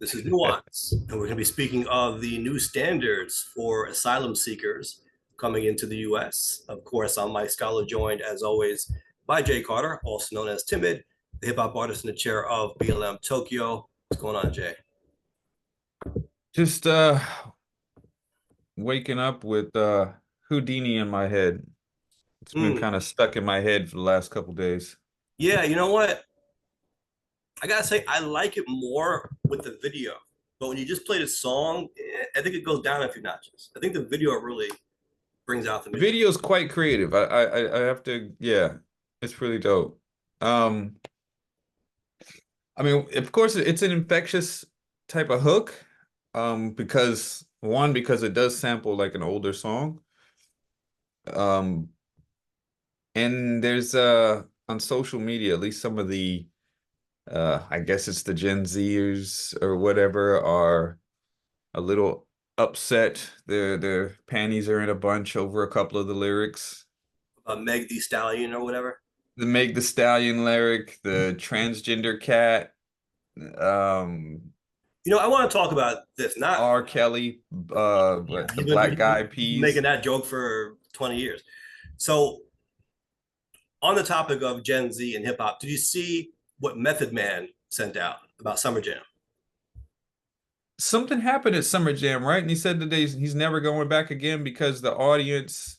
This is Nuance, and we're going to be speaking of the new standards for asylum seekers coming into the US. Of course, I'm Mike Scala, joined as always by Jay Carter, also known as Timid, the hip hop artist in the chair of BLM Tokyo. What's going on, Jay? Just waking up with Houdini in my head. It's been Mm. kind of stuck in my head for the last couple days. Yeah, you know what? I gotta say, I like it more with the video. But when you just play the song, I think it goes down a few notches. I think the video really brings out the The music. video is quite creative. I have to, yeah, it's really dope. Um, I mean, of course, it's an infectious type of hook. Because because it does sample like an older song. Um, and there's on social media, at least some of the I guess it's the Gen Zers or whatever are a little upset. Their panties are in a bunch over a couple of the lyrics. Meg the Stallion or whatever. The Meg the Stallion lyric, the transgender cat, um, I want to talk about this. Not R. Kelly, Yeah, but the black guy he's been making peas. that joke for 20 years. So, on the topic of Gen Z and hip hop, did you see what Method Man sent out about Summer Jam? Something happened at Summer Jam, right? And he said that he's never going back again because the audience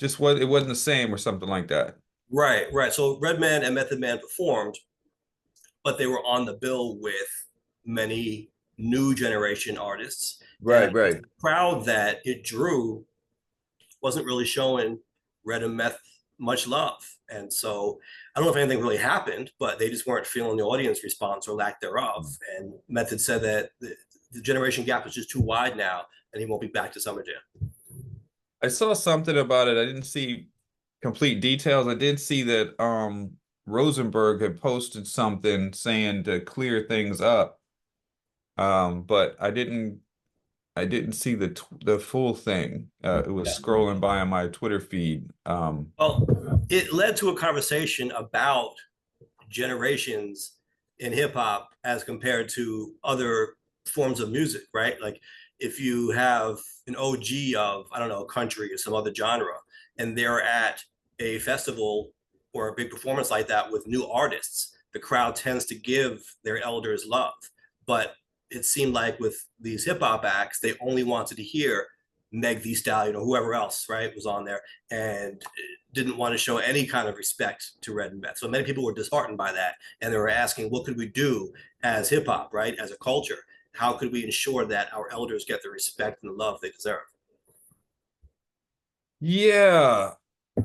just it wasn't the same or something like that. Right, right. So, Redman and Method Man performed, but they were on the bill with many new generation artists. And Right, right. the crowd that it drew wasn't really showing Red and Meth much love. And so I don't know if anything really happened, but they just weren't feeling the audience response or lack thereof. And Method said that the generation gap is just too wide now, and he won't be back to Summer Jam. I saw something about it. I didn't see complete details. I did see that Rosenberg had posted something saying to clear things up. But I didn't see the full thing. It was Yeah. scrolling by on my Twitter feed. Well, it led to a conversation about generations in hip hop as compared to other forms of music, right? Like if you have an OG of, I don't know, country or some other genre, and they're at a festival or a big performance like that with new artists, the crowd tends to give their elders love. But it seemed like with these hip hop acts, they only wanted to hear Meg the Stallion or whoever else, right, was on there, and didn't want to show any kind of respect to Red and Beth. So many people were disheartened by that, and they were asking, what could we do as hip hop, right, as a culture? How could we ensure that our elders get the respect and the love they deserve? Yeah,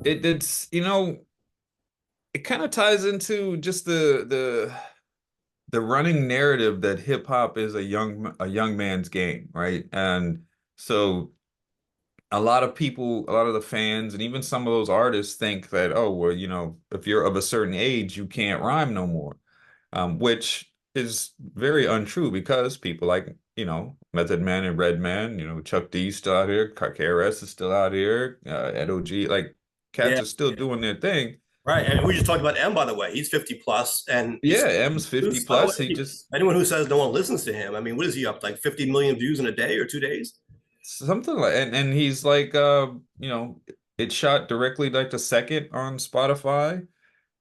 it's it kind of ties into just the running narrative that hip hop is a young man's game, right? And so a lot of people, a lot of the fans, and even some of those artists think that, oh, well, if you're of a certain age, you can't rhyme no more, which is very untrue because people like, Method Man and Redman, Chuck D's still out here, KRS is still out here, Ed OG, like cats Yeah, are still doing their thing. right. And we just talked about M, by the way. He's 50 plus, and Yeah, M's 50 by the plus. He way, just anyone who says no one listens to him, I mean, what is he up like 50 million views in a day or 2 days? something like, and he's like, it shot directly like the second on Spotify.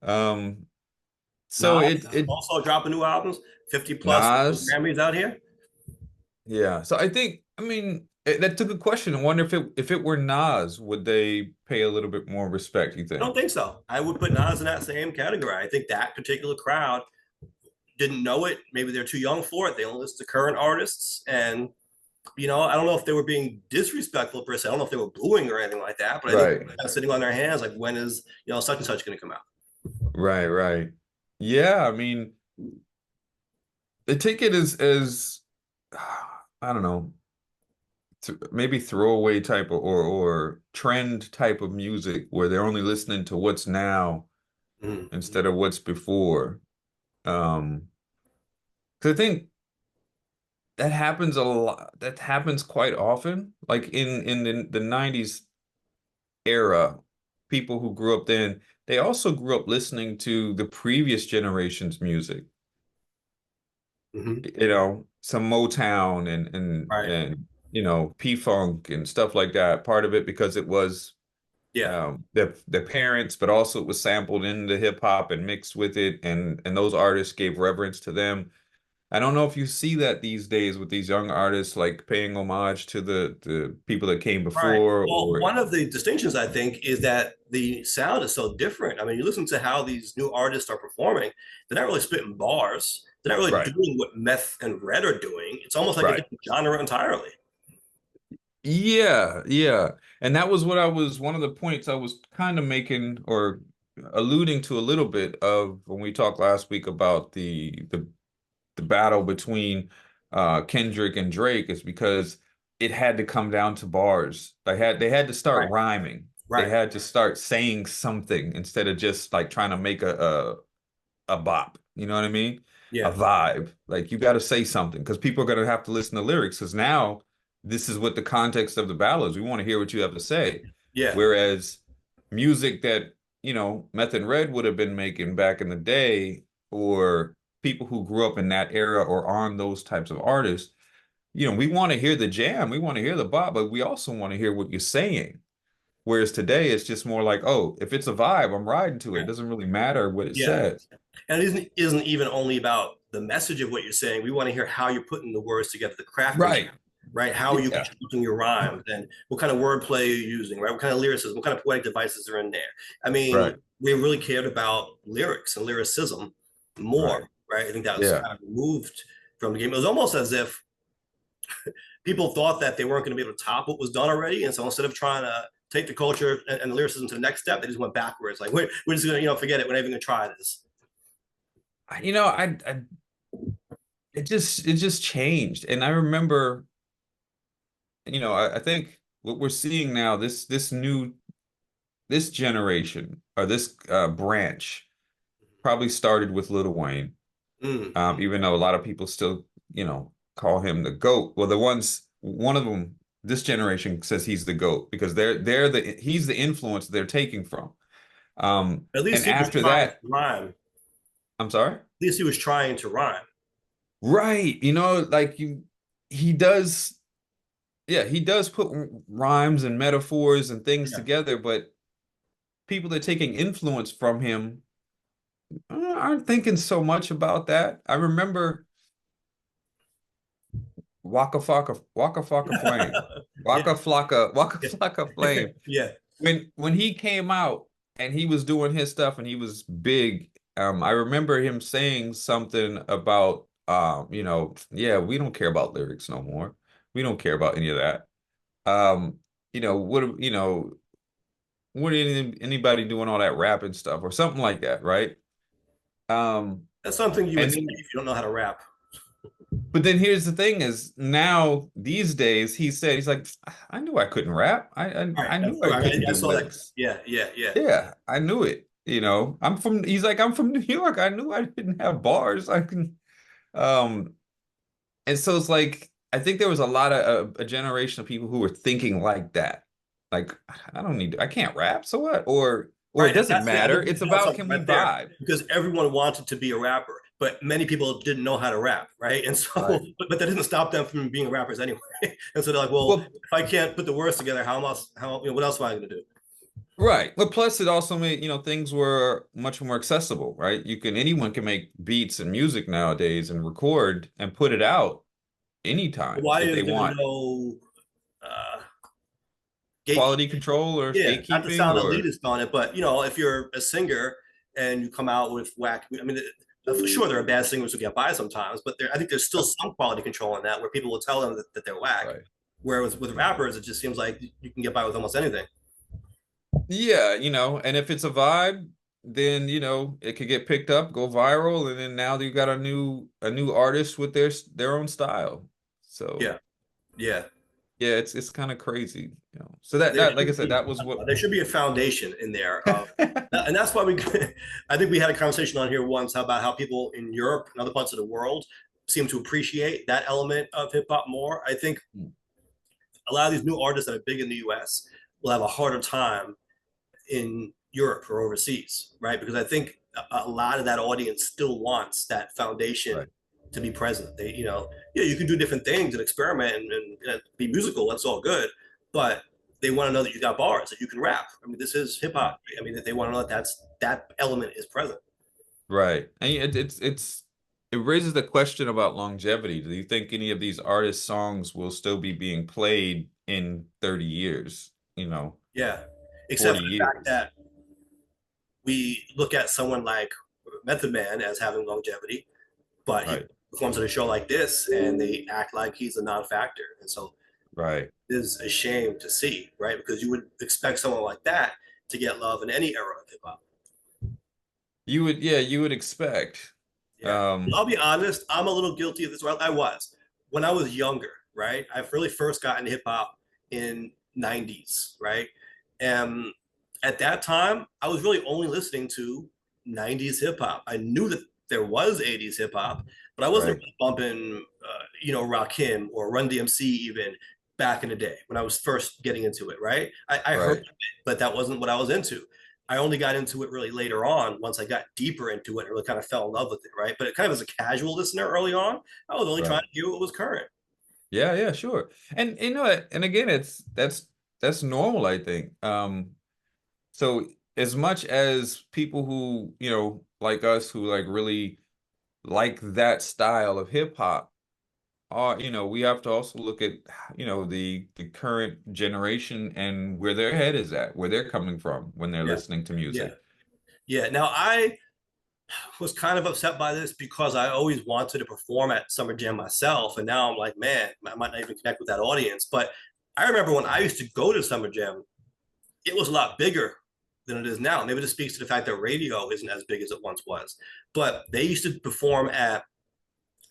Um, so Nas it also dropping new albums, 50 plus Nas, Grammys out here. yeah. So I think, I mean, that took a question. I wonder if it were Nas, would they pay a little bit more respect, you I don't think? think so. I would put Nas in that same category. I think that particular crowd didn't know it. Maybe they're too young for it. They only listen to current artists. And, I don't know if they were being disrespectful per se. I don't know if they were booing or anything like that, but I think Right, they're kind of sitting on their hands like, when is, such and such going to come out? right. Yeah, I mean, the ticket is I don't know, maybe throwaway type or trend type of music where they're only listening to what's now Mm-hmm. instead of what's before. Because I think that happens a lot. That happens quite often. Like in the 90s era, people who grew up then, they also grew up listening to the previous generation's music. Mm-hmm. some Motown Right. and you know, P-Funk and stuff like that. Part of it because it was Yeah. their parents, but also it was sampled into hip hop and mixed with it, and those artists gave reverence to them. I don't know if you see that these days with these young artists, like paying homage to the people that came Right. before, Well, or one of the distinctions I think is that the sound is so different. I mean, you listen to how these new artists are performing, they're not really spitting bars. They're not really right, doing what Meth and Red are doing. It's almost like a right. different genre entirely. Yeah, yeah. And that was what I was one of the points I was kind of making or alluding to a little bit of when we talked last week about the battle between Kendrick and Drake is because it had to come down to bars. They had to start Right. rhyming. They Right. had to start saying something instead of just like trying to make a bop. You know what I mean? A Yeah. vibe. Like you got to say something because people are going to have to listen to lyrics because now this is what the context of the battle is. We want to hear what you have to say. Yeah. Whereas music that, you know, Meth and Red would have been making back in the day, or people who grew up in that era or on those types of artists, you know, we want to hear the jam, we want to hear the bop, but we also want to hear what you're saying. Whereas today it's just more like, oh, if it's a vibe, I'm riding to it. It doesn't really matter what it Yeah. says. And it isn't even only about the message of what you're saying. We want to hear how you're putting the words together, the craftsmanship, Right. right? How are you Yeah. constructing your rhymes and what kind of wordplay you're using, right? What kind of lyricism, what kind of poetic devices are in there? I mean, Right. we really cared about lyrics and lyricism more, Right. right? I think that was Yeah. kind of removed from the game. It was almost as if people thought that they weren't going to be able to top what was done already. And so instead of trying to take the culture and the lyricism to the next step, they just went backwards. Like, we're just going to, forget it. We're not even going to try this. You know, it just changed. And I remember, you know, I think what we're seeing now, this generation or this branch probably started with Lil Wayne. Mm. Even though a lot of people still, you know, call him the GOAT. Well, one of them, this generation says he's the GOAT because he's the influence they're taking from. At least And he was after trying to that, rhyme. At I'm sorry? least he was trying to rhyme. Right. You know, like he does, yeah, he does put rhymes and metaphors and things Yeah. together, but people that are taking influence from him aren't thinking so much about that. I remember Waka Flocka Flame. Yeah. Waka Yeah. Flocka Flame. Yeah. When he came out and he was doing his stuff and he was big, I remember him saying something about you know, yeah, we don't care about lyrics no more. We don't care about any of that. Um, you know, what anybody doing all that rapping stuff or something like that, right? Um, That's something you would and say then if you don't know how to rap. But then here's the thing is now these days he's like, I knew I couldn't rap. All right. I That's knew I true. couldn't I do saw that. lyrics. Yeah. Yeah. Yeah. Yeah, I knew it. You know, he's like, I'm from New York. I knew I didn't have bars. I can um and so it's like I think there was a lot of a generation of people who were thinking like that. Like, I can't rap, so what? Or it Right. doesn't That's I matter. think you It's hit on about something can we right there vibe? because everyone wanted to be a rapper, but many people didn't know how to rap, right? And so, Right. but that didn't stop them from being rappers anyway. And so they're like, well, Well, if I can't put the words together, what else am I going to do? right. Well, plus it also made, you know, things were much more accessible, right? Anyone can make beats and music nowadays and record and put it out anytime Why if is they there want. no uh, gatekeeping? Quality control or Yeah, not to gatekeeping sound or elitist on it, but if you're a singer and you come out with whack, I mean, for sure there are bad singers who get by sometimes, but I think there's still some quality control in that where people will tell them that they're whack. right. Whereas with rappers, it just seems like you can get by with almost anything. Yeah, you know, and if it's a vibe, then you know it could get picked up, go viral, and then now you got a new artist with their own style. So Yeah, yeah. yeah, it's kind of crazy, you know. So that like I said, that was what There should be a foundation in there, and that's why I think we had a conversation on here once about how people in Europe and other parts of the world seem to appreciate that element of hip hop more. I think a lot of these new artists that are big in the U.S. will have a harder time in Europe or overseas, right? Because I think a lot of that audience still wants that foundation right. to be present. They, yeah, you can do different things and experiment and be musical. That's all good, but they want to know that you got bars, that you can rap. I mean, this is hip hop. I mean, they want to know that that element is present. Right. And it raises the question about longevity. Do you think any of these artists' songs will still be being played in 30 years, Yeah, except 40 for the fact years? that we look at someone like Method Man as having longevity, but he Right. performs at a show like this and they act like he's a non-factor, and so Right. it is a shame to see, right? Because you would expect someone like that to get love in any era of hip hop. Yeah, you would expect. Yeah. Um, I'll be honest, I'm a little guilty of this. Well, I was when I was younger, right? I really first got into hip hop in 90s, right? And at that time, I was really only listening to 90s hip hop. I knew that there was 80s hip hop, but I wasn't right. really bumping, Rakim or Run DMC even back in the day when I was first getting into it, right? I heard of Right. it, but that wasn't what I was into. I only got into it really later on once I got deeper into it and really kind of fell in love with it, right? But it kind of as a casual listener early on, I was only trying Right. to hear what was current. Yeah, yeah, sure. And and again, that's normal, I think. So as much as people who, like us who like really like that style of hip hop are, we have to also look at, the current generation and where their head is at, where they're coming from when they're Yeah, listening to yeah, music. yeah. Now I was kind of upset by this because I always wanted to perform at Summer Jam myself, and now I'm like, man, I might not even connect with that audience. But I remember when I used to go to Summer Jam, it was a lot bigger than it is now. Maybe this speaks to the fact that radio isn't as big as it once was. But they used to perform at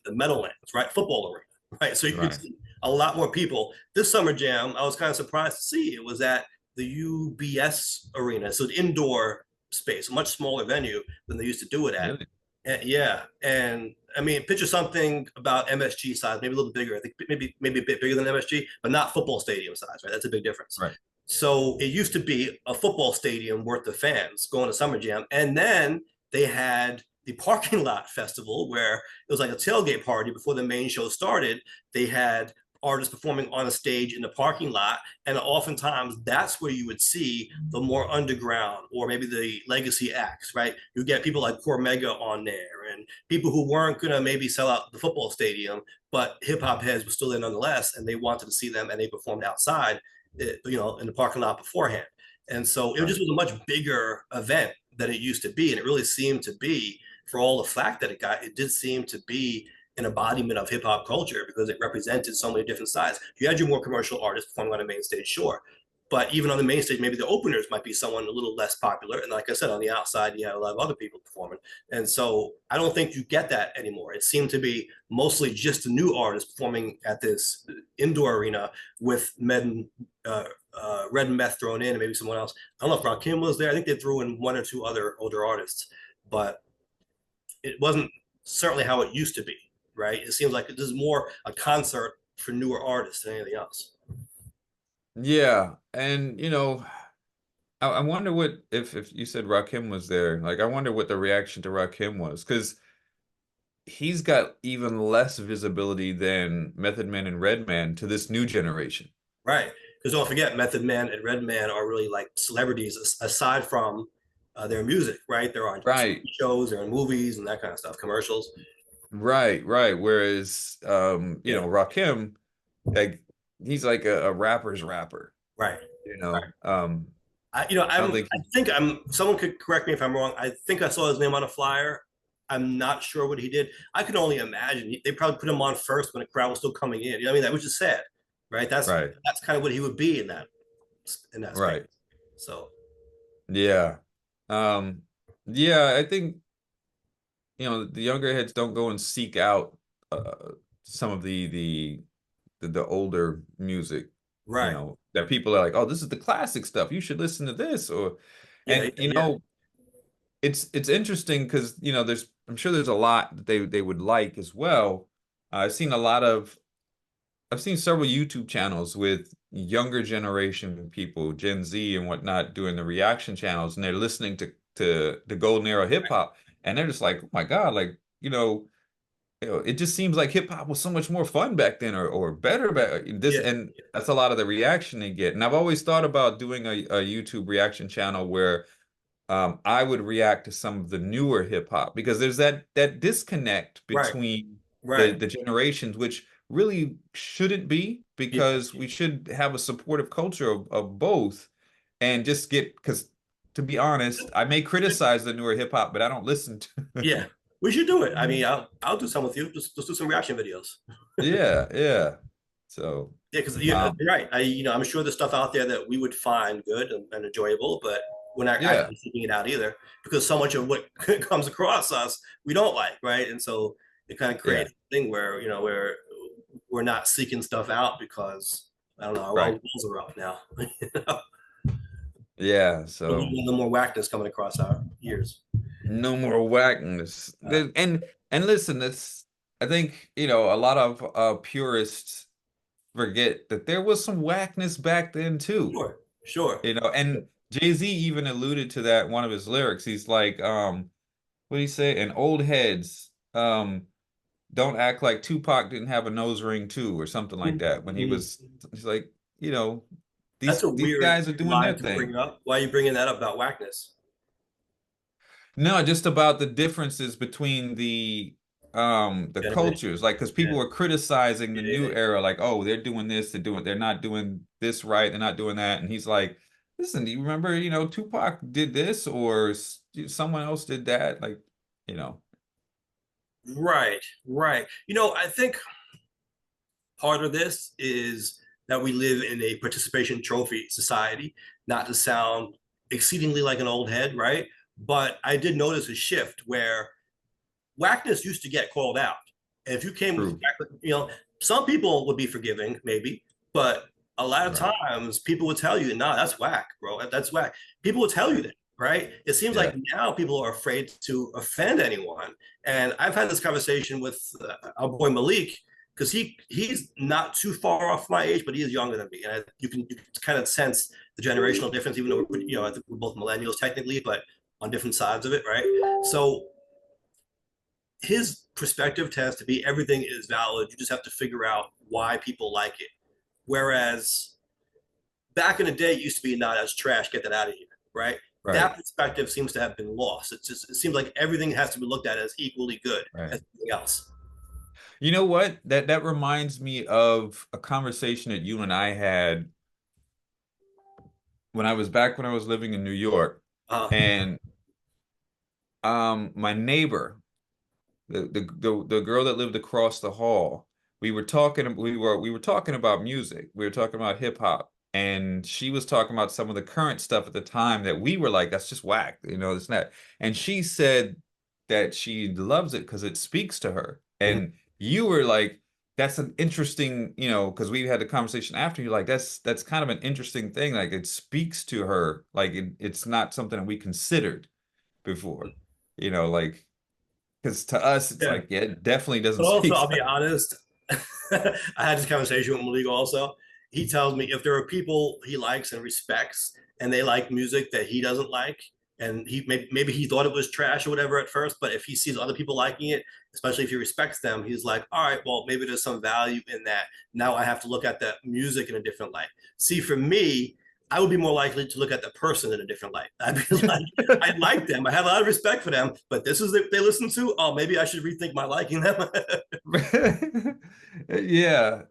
the Meadowlands, right? Football arena, right? So you could Right. see a lot more people. This Summer Jam, I was kind of surprised to see it was at the UBS arena. So the indoor space, a much smaller venue than they used to do it at. Really? And yeah, and I mean, picture something about MSG size, maybe a little bigger. I think maybe a bit bigger than MSG, but not football stadium size, right? That's a big difference. Right. So it used to be a football stadium worth of fans going to Summer Jam, and then they had the parking lot festival where it was like a tailgate party before the main show started. They had artists performing on a stage in the parking lot, and oftentimes that's where you would see the more underground or maybe the legacy acts, right? You get people like Cormega on there and people who weren't gonna maybe sell out the football stadium, but hip hop heads were still there nonetheless, and they wanted to see them, and they performed outside, in the parking lot beforehand. And so it Right. just was a much bigger event than it used to be, and it really seemed to be, for all the flack that it got, it did seem to be an embodiment of hip hop culture because it represented so many different sides. You had your more commercial artists performing on the main stage, sure. But even on the main stage, maybe the openers might be someone a little less popular. And like I said, on the outside, you had a lot of other people performing. And so I don't think you get that anymore. It seemed to be mostly just the new artists performing at this indoor arena with Red and Meth thrown in and maybe someone else. I don't know if Rakim was there. I think they threw in one or two other older artists, but it wasn't certainly how it used to be, right? It seems like this is more a concert for newer artists than anything else. Yeah. And I wonder what if you said Rakim was there, like I wonder what the reaction to Rakim was, because he's got even less visibility than Method Man and Redman to this new generation. Right. Because don't forget, Method Man and Redman are really like celebrities aside from their music, right? They're on Right, TV shows, they're in movies and that kind of stuff, commercials. right, right. Whereas Yeah. Rakim, like he's like a rapper's rapper, Right. you Right. know. I don't think I think someone could correct me if I'm wrong. I think I saw his name on a flyer. I'm not sure what he did. I can only imagine they probably put him on first when the crowd was still coming in. You know what I mean? That was just sad, right? right, That's kind of what he would be in that space. right. So Yeah. Um, yeah, I think the younger heads don't go and seek out some of the older music, right. that people are like, oh, this is the classic stuff. You should listen to this. Or Yeah, and yeah, it's interesting because I'm sure there's a lot that they would like as well. I've seen several YouTube channels with younger generation people, Gen Z and whatnot, doing the reaction channels, and they're listening to the golden era hip hop, and they're just like, oh my God, like, it just seems like hip hop was so much more fun back then, or better Yeah, back this, yeah, and that's a lot of the reaction they get. And I've always thought about doing a YouTube reaction channel where I would react to some of the newer hip hop because there's that disconnect right, between right. the generations, which really shouldn't be Yeah, because we should have a supportive culture of both and just get because to be honest, I may criticize the newer hip hop, but I don't listen to. yeah. We should do it. I mean, I'll do some with you. Just do some reaction videos. Yeah, yeah. So, Yeah, because um, you're right. I'm sure there's stuff out there that we would find good and enjoyable, but we're not yeah, actively seeking it out either because so much of what comes across us we don't like, right? And so it kind of yeah, creates a thing where where we're not seeking stuff out because I don't know, our right. walls are up now. Yeah, A so little more whackness coming across our ears. no more whackness. Uh, And listen, this I think, a lot of purists forget that there was some whackness back then too. sure, sure. And Jay-Z even alluded to that in one of his lyrics. He's like, what do you say? And old heads, don't act like Tupac didn't have a nose ring too, or something like that. When he's like, you know, That's a these weird guys are doing line their to bring thing. up. Why are you bringing that up about whackness? No, just about the differences between the Generation. cultures. Like because Yeah, people were criticizing the yeah, new yeah. era, like, oh, they're doing this, they're not doing this right, they're not doing that. And he's like, listen, do you remember, Tupac did this or someone else did that? Like, you know, Right, right. I think part of this is that we live in a participation trophy society, not to sound exceedingly like an old head, right? But I did notice a shift where whackness used to get called out. And if you came with, true. some people would be forgiving, maybe, but a lot of Right. times people would tell you, nah, that's whack, bro. That's whack. People will tell you that, right? It seems like Yeah. now people are afraid to offend anyone. And I've had this conversation with our boy Malik, because he's not too far off my age, but he is younger than me. And you can kind of sense the generational difference, even though I think we're both millennials technically, but on different sides of it, right? So his perspective tends to be everything is valid. You just have to figure out why people like it. Whereas back in the day, it used to be not as trash, get that out of here, right? Right. That perspective seems to have been lost. It seems like everything has to be looked at as equally good Right. as anything else. You know what? That reminds me of a conversation that you and I had when I was living in New York. Uh, And my neighbor, the girl that lived across the hall, we were talking about music. We were talking about hip hop. And she was talking about some of the current stuff at the time that we were like, that's just whack, it's not. And she said that she loves it because it speaks to her. And you were like, that's an interesting, because we had the conversation after you're like, that's kind of an interesting thing. Like it speaks to her. Like it's not something that we considered before, like because to us, it's yeah. like, yeah, it definitely doesn't But also, speak. I'll be honest, I had this conversation with Malik also. He tells me if there are people he likes and respects and they like music that he doesn't like, and maybe he thought it was trash or whatever at first, but if he sees other people liking it, especially if he respects them, he's like, all right, well, maybe there's some value in that. Now I have to look at the music in a different light. See, for me, I would be more likely to look at the person in a different light. I'd be like, I like them. I have a lot of respect for them, but this is what they listen to. Oh, maybe I should rethink my liking them. Yeah.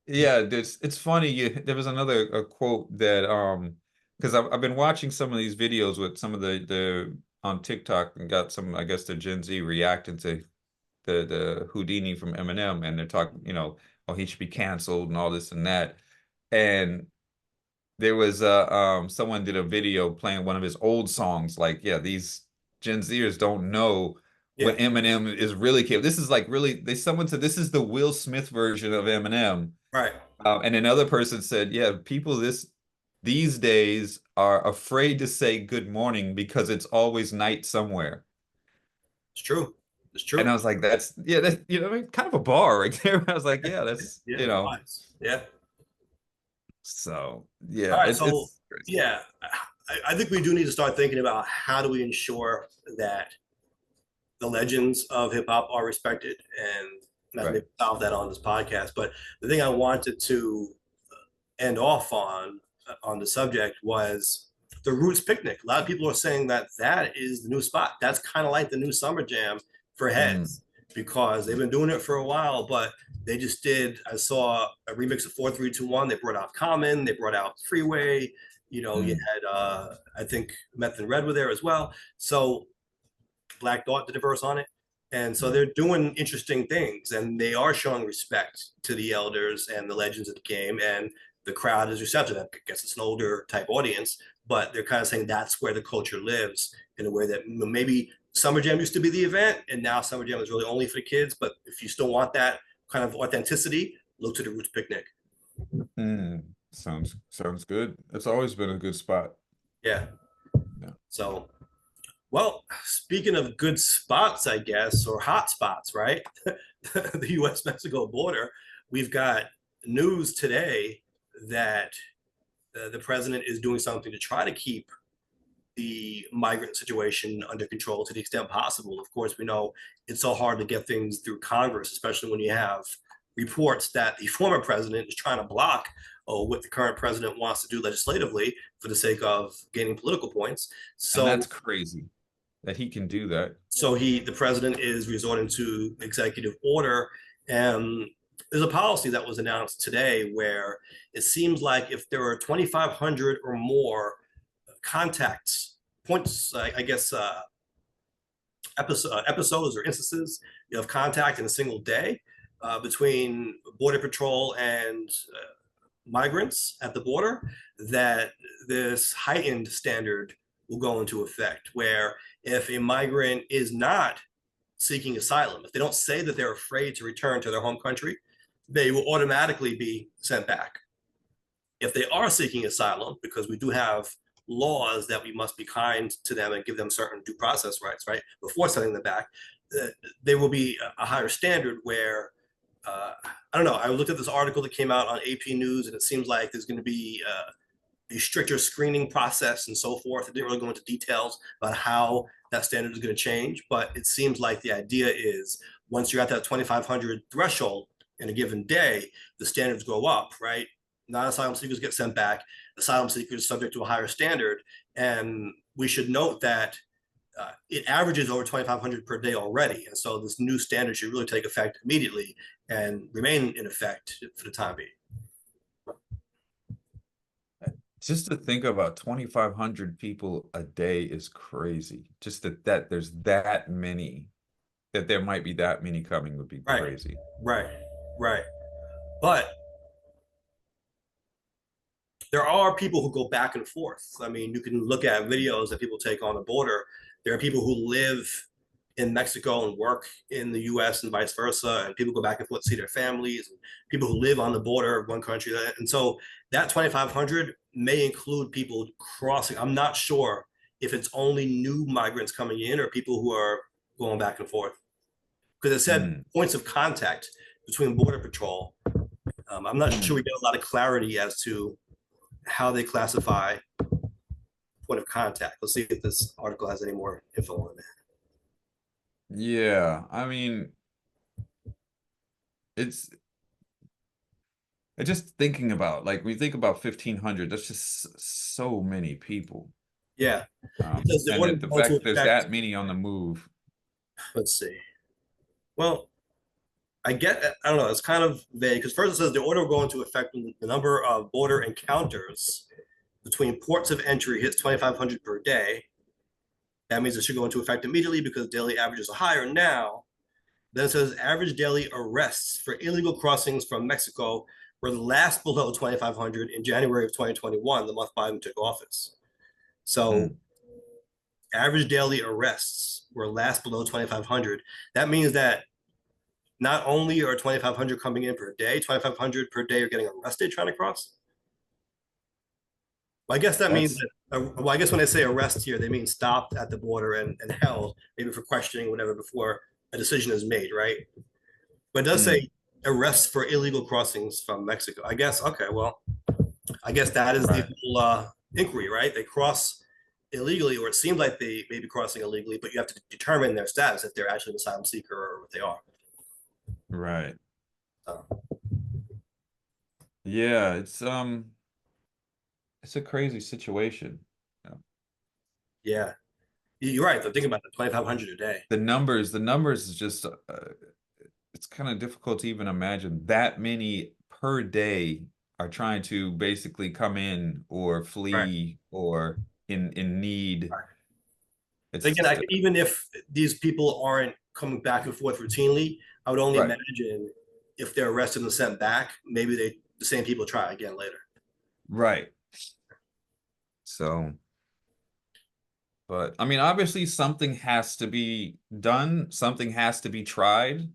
Yeah, it's funny. There was another a quote that because I've been watching some of these videos with some of the on TikTok and got some, I guess, the Gen Z reacting to the Houdini from Eminem, and they're talking, oh, he should be canceled and all this and that. And there was someone did a video playing one of his old songs, like, yeah, these Gen Zers don't know Yeah, what Eminem is really capable. This is like really someone said this is the Will Smith version of Eminem. right. And another person said, yeah, people these days are afraid to say good morning because it's always night somewhere. It's true. It's And I true. was like, that's what I mean, kind of a bar right there. I was like, yeah, that's Yeah, wise. Yeah. so All yeah, right. So, it's crazy. yeah, I think we do need to start thinking about how do we ensure that the legends of hip hop are respected, and not to Right. maybe solve that on this podcast. But the thing I wanted to end off on the subject was the Roots Picnic. A lot of people are saying that that is the new spot. That's kind of like the new Summer Jam for Mm, heads because they've been doing it for a while, but they just did. I saw a remix of 4321. They brought out Common, they brought out Freeway. You know, you mm, had I think Meth and Red were there as well. So Black Thought did a verse on it. And so mm. they're doing interesting things and they are showing respect to the elders and the legends of the game. And the crowd is receptive. I guess it's an older type audience, but they're kind of saying that's where the culture lives in a way that maybe Summer Jam used to be the event and now Summer Jam is really only for the kids. But if you still want that kind of authenticity, look to the Roots Picnic. Mm. Sounds good. It's always been a good spot. Yeah. Yeah. So, well, speaking of good spots, I guess, or hot spots, right? The US Mexico border, we've got news today that the president is doing something to try to keep the migrant situation under control to the extent possible. Of course, we know it's so hard to get things through Congress, especially when you have reports that the former president is trying to block what the current president wants to do legislatively for the sake of gaining political points. And So that's crazy that he can do that. the president is resorting to executive order, and there's a policy that was announced today where it seems like if there are 2,500 or more contacts points, I guess episodes or instances of contact in a single day between border patrol and migrants at the border, that this heightened standard will go into effect, where if a migrant is not seeking asylum, if they don't say that they're afraid to return to their home country, they will automatically be sent back. If they are seeking asylum, because we do have laws that we must be kind to them and give them certain due process rights, right, before sending them back, there will be a higher standard where I don't know. I looked at this article that came out on AP News, and it seems like there's going to be a stricter screening process and so forth. It didn't really go into details about how that standard is going to change, but it seems like the idea is once you're at that 2,500 threshold in a given day, the standards go up, right? Non-asylum seekers get sent back. Asylum seekers subject to a higher standard, and we should note that it averages over 2,500 per day already. And so this new standard should really take effect immediately and remain in effect for the time being. Just to think about 2,500 people a day is crazy. Just that there's that many, that there might be that many coming would be Right, crazy. right, right. But there are people who go back and forth. I mean, you can look at videos that people take on the border. There are people who live in Mexico and work in the US and vice versa. And people go back and forth to see their families, and people who live on the border of one country. And so that 2,500 may include people crossing. I'm not sure if it's only new migrants coming in or people who are going back and forth. Because it said points of contact between Border Patrol. I'm not sure we get a lot of clarity as to how they classify point of contact. Let's see if this article has any more info on that. Yeah, I mean, it's just thinking about, like, we think about 1,500, that's just so many people. Yeah. And that the fact there's that many on the move. Let's see. Well, I don't know, it's kind of vague because first it says the order will go into effect when the number of border encounters between ports of entry hits 2,500 per day. That means it should go into effect immediately because daily averages are higher now. Then it says average daily arrests for illegal crossings from Mexico were last below 2,500 in January of 2021, the month Biden took office. So average daily arrests were last below 2,500. That means that not only are 2,500 coming in per day, 2,500 per day are getting arrested trying to cross. Well, I guess that means that, well, I guess when they say arrest here, they mean stopped at the border and held, maybe for questioning, whatever, before a decision is made, right? But it does say arrests for illegal crossings from Mexico. I guess, okay, well, I guess that is the whole inquiry, right? They cross illegally, or it seems like they may be crossing illegally, but you have to determine their status if they're actually an asylum seeker or what they are. Right. So, Yeah, it's a crazy situation. Yeah. yeah, you're right. Though, think about it, 2,500 a day. The numbers is just it's kind of difficult to even imagine that many per day are trying to basically come in or Right. flee or in need. Right. It's And again, just even if these people aren't coming back and forth routinely, I would only right, imagine if they're arrested and sent back, maybe the same people try again later. right. So, but I mean, obviously something has to be done, something has to be tried.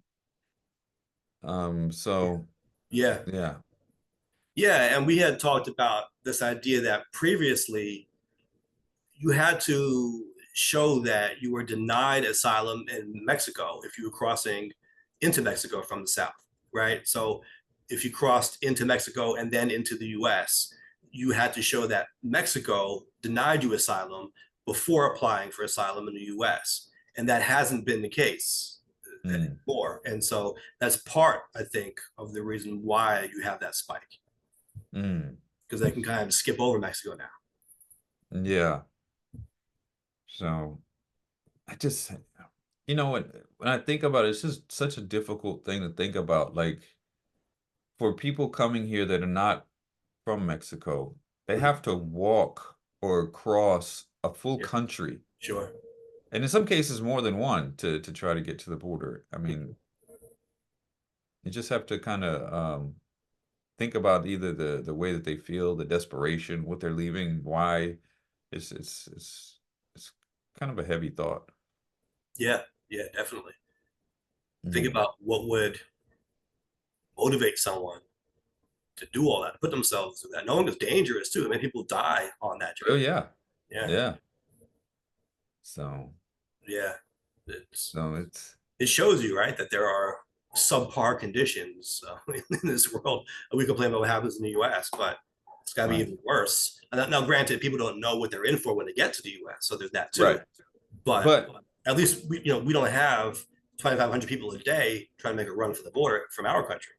So Yeah. yeah, Yeah. And we had talked about this idea that previously you had to show that you were denied asylum in Mexico if you were crossing into Mexico from the south, right? So if you crossed into Mexico and then into the US, you had to show that Mexico denied you asylum before applying for asylum in the US. And that hasn't been the case mm, anymore. And so that's part, I think, of the reason why you have that spike, mm, because they can kind of skip over Mexico now. yeah. So I just, when I think about it, it's just such a difficult thing to think about. Like for people coming here that are not from Mexico, they Mhm. have to walk or cross a full Yeah, country, sure. and in some cases more than one to try to get to the border. I mean, you just have to kind of think about either the way that they feel, the desperation, what they're leaving, why. It's kind of a heavy thought. Yeah, yeah, definitely. Think Mm. about what would motivate someone to do all that, to put themselves through that, knowing it's dangerous too. I mean, people die on that Oh journey. yeah, Yeah, yeah. So yeah. It's so it's it shows you right that there are subpar conditions in this world. We complain about what happens in the U.S., but it's got to be right, even worse. And now, granted, people don't know what they're in for when they get to the U.S., so there's that too. right. But But at least we don't have 2,500 people a day trying to make a run for the border from our country.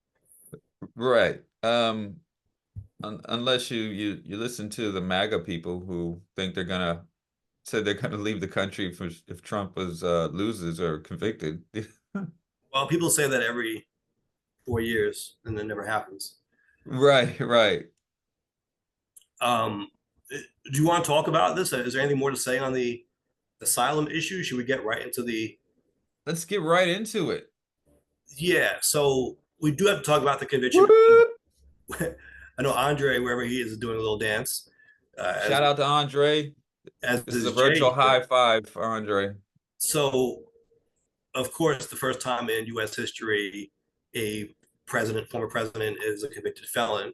right. Unless you listen to the MAGA people who think they're gonna leave the country if Trump was loses or convicted. Well, people say that every 4 years, and then never happens. Right, right. Um, do you want to talk about this? Is there anything more to say on the asylum issue? Should we get right into the? Let's get right into it. Yeah, so we do have to talk about the conviction. Woo! I know Andre, wherever he is doing a little dance, Shout out to Andre. as This is a is Jay virtual here. high five for Andre. So, of course, the first time in U.S. history, a former president, is a convicted felon.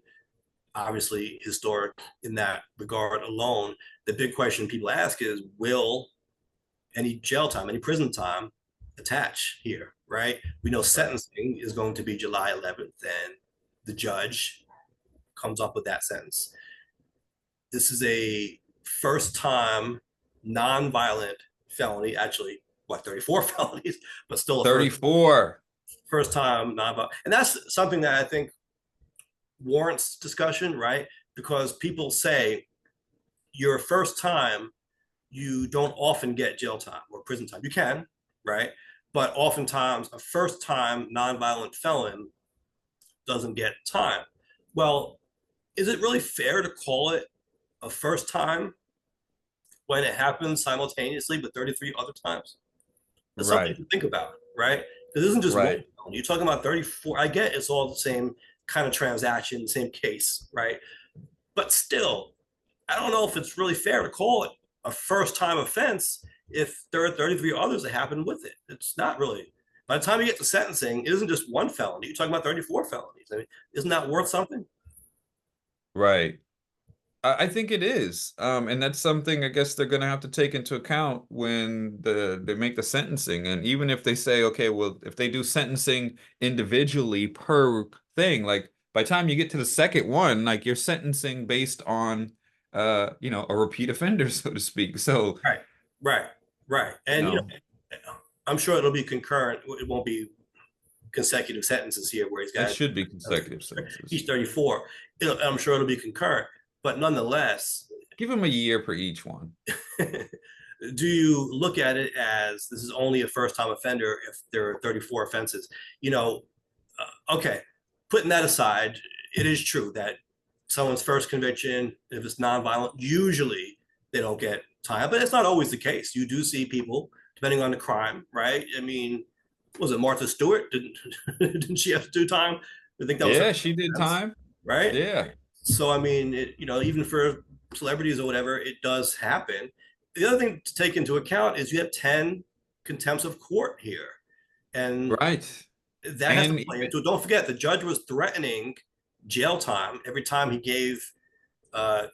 Obviously, historic in that regard alone. The big question people ask is, will any jail time, any prison time attach here, right? We know Right. sentencing is going to be July 11th, and the judge comes up with that sentence. This is a first time non-violent felony, actually, what, 34 felonies, but still a 34. first time non-violent. And that's something that I think warrants discussion, right? Because people say your first time you don't often get jail time or prison time. You can, right? But oftentimes a first time nonviolent felon doesn't get time. Well, is it really fair to call it a first time when it happens simultaneously with 33 other times? That's something Right, to think about, right? It isn't just one. right, You're talking about 34. I get it's all the same kind of transaction, same case, right? But still, I don't know if it's really fair to call it a first time offense if there are 33 others that happened with it. It's not really. By the time you get to sentencing, it isn't just one felony. You're talking about 34 felonies. I mean, isn't that worth something? right. I think it is. And that's something I guess they're gonna have to take into account when they make the sentencing. And even if they say, okay, well, if they do sentencing individually per thing, like by the time you get to the second one, like you're sentencing based on a repeat offender, so to speak. So, Right, right, right. you And know, I'm sure it'll be concurrent. It won't be consecutive sentences here where he's it got should be consecutive sentences. he's 34. I'm sure it'll be concurrent, but nonetheless, Give him a year per each one. do you look at it as this is only a first time offender if there are 34 offenses? You know, okay, putting that aside, it is true that someone's first conviction, if it's nonviolent, usually they don't get time, but it's not always the case. You do see people, depending on the crime, right? I mean, was it Martha Stewart? Didn't didn't she have to do time? I think that was her Yeah, she did offense, time. right? Yeah, So I mean, even for celebrities or whatever, it does happen. The other thing to take into account is you have 10 contempts of court here, and right. that has to And play even into it. Don't forget, the judge was threatening jail time every time he gave, uh,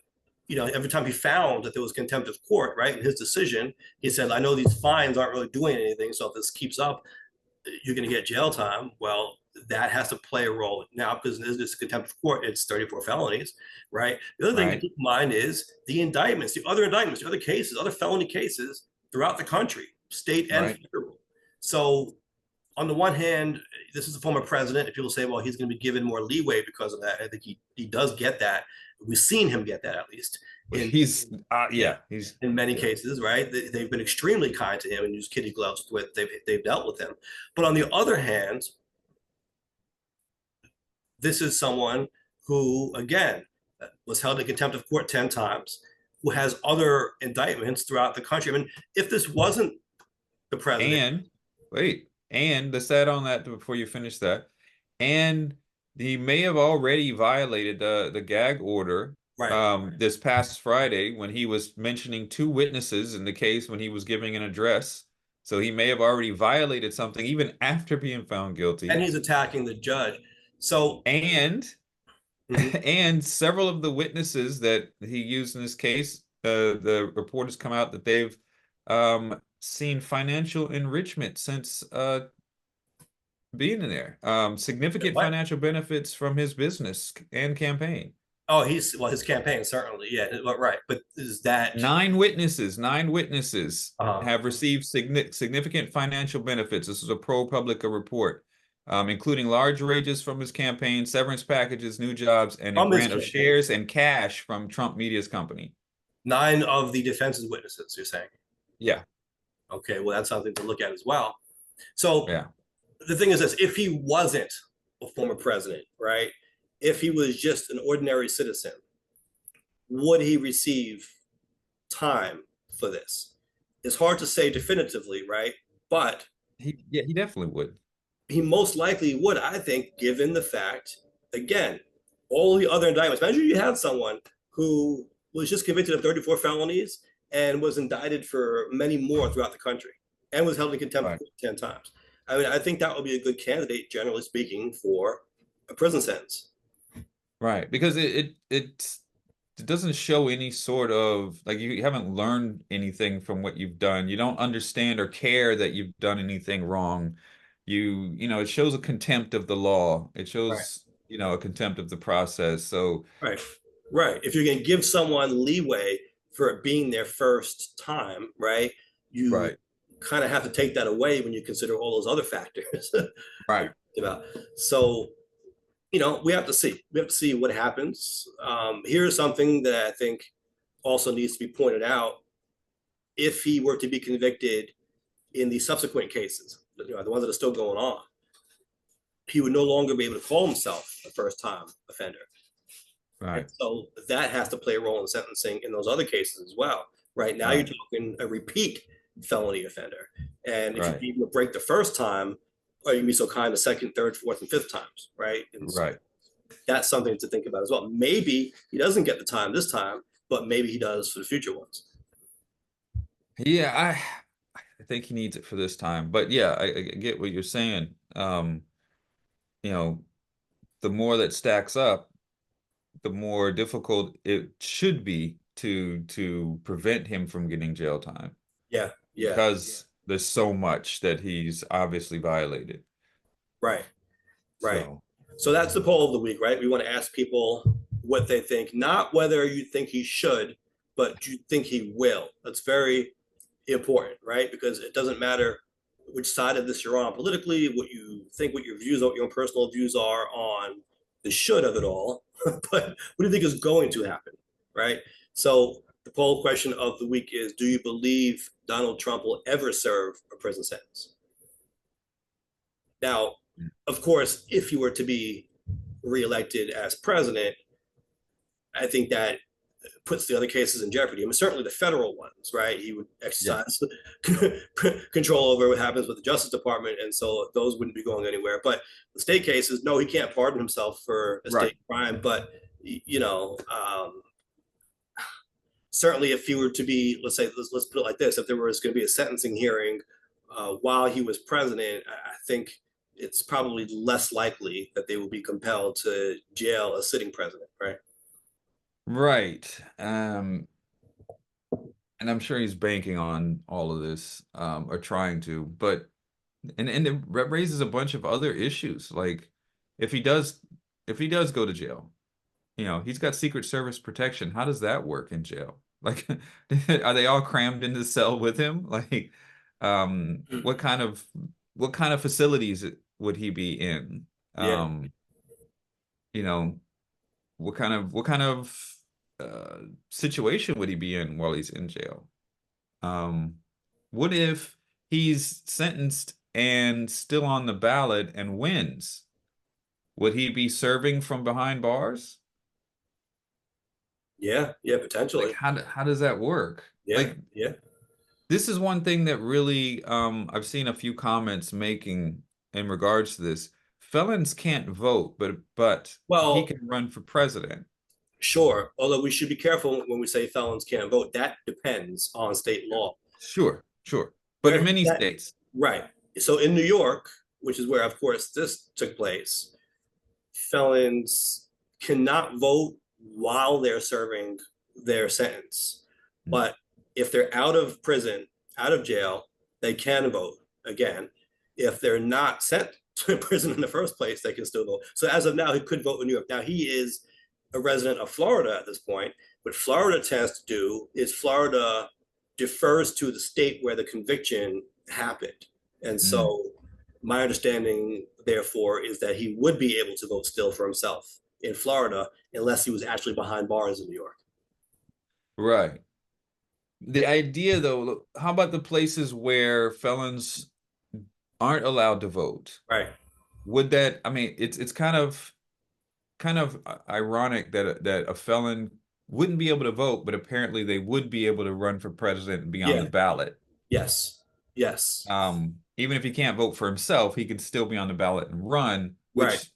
every time he found that there was contempt of court, right? In his decision, he said, I know these fines aren't really doing anything. So if this keeps up, you're going to get jail time. Well, that has to play a role now because this contempt of court, it's 34 felonies, right? The other thing to right, keep in mind is the indictments, the other cases, other felony cases throughout the country, state and right, federal. So on the one hand, this is a former president, and people say, well, he's going to be given more leeway because of that. I think he does get that. We've seen him get that at least in yeah, he's in many yeah, cases, right? They've been extremely kind to him and used kitty gloves with they've dealt with him. But on the other hand, this is someone who, again, was held in contempt of court 10 times, who has other indictments throughout the country. I mean, if this wasn't the president, and wait, and let's add on that before you finish that. And he may have already violated the gag order right? this past Friday when he was mentioning two witnesses in the case when he was giving an address. So he may have already violated something even after being found And guilty. he's attacking the judge. So, And mhm. and several of the witnesses that he used in this case, the reporters come out that they've seen financial enrichment since being in there. Significant What? financial benefits from his business and campaign. Oh, his campaign certainly, yeah, right. But is that Nine witnesses uh, have received significant financial benefits. This is a ProPublica report, including large wages from his campaign, severance packages, new jobs, and a from his grant of campaign? shares and cash from Trump Media's company. 9 of the defense's witnesses, you're saying? Yeah, Okay, well, that's something to look at as well. So yeah. the thing is this: if he wasn't a former president, right? If he was just an ordinary citizen, would he receive time for this? It's hard to say definitively, right? But He definitely would. he most likely would, I think, given the fact, again, all the other indictments. Imagine you had someone who was just convicted of 34 felonies and was indicted for many more throughout the country and was held in contempt Right. 10 times. I mean, I think that would be a good candidate, generally speaking, for a prison sentence. Right. Because it doesn't show any sort of like you haven't learned anything from what you've done. You don't understand or care that you've done anything wrong. It shows a contempt of the law. It Right. shows, a contempt of the process. So, Right. Right. If you're going to give someone leeway for it being their first time, right, you right, kind of have to take that away when you consider all those other factors. right, About. So, we have to see. We have to see what happens. Here's something that I think also needs to be pointed out. If he were to be convicted in the subsequent cases, the ones that are still going on, he would no longer be able to call himself a first time offender. And right, so that has to play a role in sentencing in those other cases as well. Right now, you're right, talking a repeat felony offender. And if you right, even break the first time, are you be so kind the second, third, fourth, and fifth times, right? And so right. that's something to think about as well. Maybe he doesn't get the time this time, but maybe he does for the future ones. Yeah, I think he needs it for this time. But yeah, I get what you're saying. You know, the more that stacks up, the more difficult it should be to prevent him from getting jail time Yeah, yeah, because there's so much that he's obviously violated. right, right. So, So that's the poll of the week, right? We want to ask people what they think, not whether you think he should, but you think he will. That's very important, right? Because it doesn't matter which side of this you're on politically, what you think, what your views, what your own personal views are on the should of it all, but what do you think is going to happen, right? So the poll question of the week is, do you believe Donald Trump will ever serve a prison sentence? Now, of course, if he were to be reelected as president, I think that puts the other cases in jeopardy. I mean, certainly the federal ones, right? He would Yeah. exercise control over what happens with the Justice Department, and so those wouldn't be going anywhere. But the state cases, no, he can't pardon himself for a Right. state crime. But certainly, if he were to be, let's say, let's put it like this: if there was going to be a sentencing hearing while he was president, I think it's probably less likely that they will be compelled to jail a sitting president, right? Right. And I'm sure he's banking on all of this, or trying to, but and it raises a bunch of other issues. Like if he does if he does go to jail, he's got Secret Service protection. How does that work in jail? Like, are they all crammed in the cell with him? Like, what kind of facilities would he be in? Yeah. Um, you know, what kind of situation would he be in while he's in jail? Um, what if he's sentenced and still on the ballot and wins? Would he be serving from behind bars? Yeah, yeah, Like potentially. how does that work? Yeah, Like yeah. this is one thing that really I've seen a few comments making in regards to this. Felons can't vote, but he Well, can run for president. sure. Although we should be careful when we say felons can't vote. That depends on state law. Sure, sure. But in Where many that states, right. So in New York, which is where, of course, this took place, felons cannot vote while they're serving their sentence. mm, But if they're out of prison, out of jail, they can vote again. If they're not sent to prison in the first place, they can still vote. So as of now, he could vote in New York. Now he is a resident of Florida at this point. What Florida tends to do is Florida defers to the state where the conviction happened. And mm, so my understanding, therefore, is that he would be able to vote still for himself in Florida unless he was actually behind bars in New York. right. The idea, though, how about the places where felons aren't allowed to vote? Right. Would that, I mean, it's kind of ironic that a felon wouldn't be able to vote, but apparently they would be able to run for president and be on the Yeah. ballot. Yes. Yes. Even if he can't vote for himself, he could still be on the ballot and run, which Right. is